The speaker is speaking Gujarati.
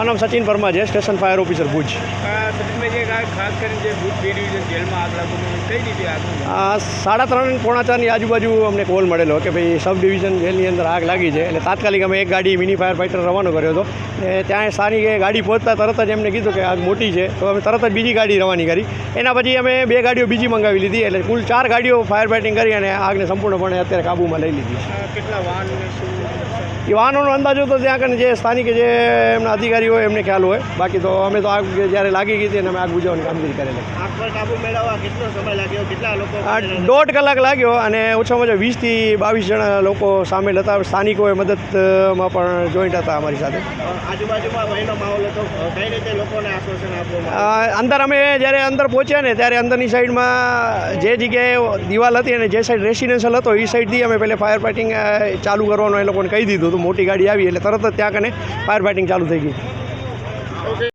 મારું નામ સચિન પરમાર છે, સ્ટેશન ફાયર ઓફિસર ભુજ. ખાસ કરીને જે ભુજ બી ડિવિઝન જેલમાં આગ લાગવું કઈ રીતે આગ? 3:30 પોણા 4ની આજુબાજુ અમને કોલ મળેલો કે ભાઈ સબ ડિવિઝન જેલની અંદર આગ લાગી છે. એટલે તાત્કાલિક અમે એક ગાડી મિની ફાયર ફાઇટર રવાનો કર્યો હતો. અને ત્યાં સ્થાનિકે ગાડી પહોંચતા તરત જ એમને કીધું કે આગ મોટી છે, તો અમે તરત જ બીજી ગાડી રવાની કરી. એના પછી અમે 2 ગાડીઓ બીજી મંગાવી લીધી. એટલે કુલ 4 ગાડીઓ ફાયર ફાઇટિંગ કરી અને આગને સંપૂર્ણપણે અત્યારે કાબૂમાં લઈ લીધી. કેટલા વાહન એ વાહનોનો અંદાજો તો ત્યાં કને જે સ્થાનિક જે એમના અધિકારી હોય એમને ખ્યાલ હોય. બાકી તો અમે તો આગ જ્યારે લાગી ગઈ હતી અને અમે આગ બુઝાવવાની કામગીરી કરેલી. આગ પર કાબુ મેળવવા કેટલો સમય લાગ્યો? કેટલા લોકો? 1.5 કલાક લાગ્યો અને ઓછામાં ઓછા 20 થી 22 જણા લોકો સામેલ હતા. સ્થાનિકોએ મદદમાં પણ જોઈન્ટ હતા અમારી સાથે. આજુબાજુમાં ભયનો માહોલ હતો. કઈ રીતે લોકોને આશ્વાસન આપવામાં? અંદર અમે જ્યારે અંદર પહોંચ્યા ને ત્યારે અંદરની સાઈડમાં જે જગ્યાએ દિવાલ હતી અને જે સાઈડ રેસિડેન્શિયલ હતો એ સાઈડથી અમે પહેલાં ફાયર ફાઇટિંગ ચાલુ કરવાનું એ લોકોને કહી દીધું હતું. મોટી ગાડી આવી એટલે તરત જ ત્યાં કને ફાયર ફાઇટિંગ ચાલુ થઈ ગઈ.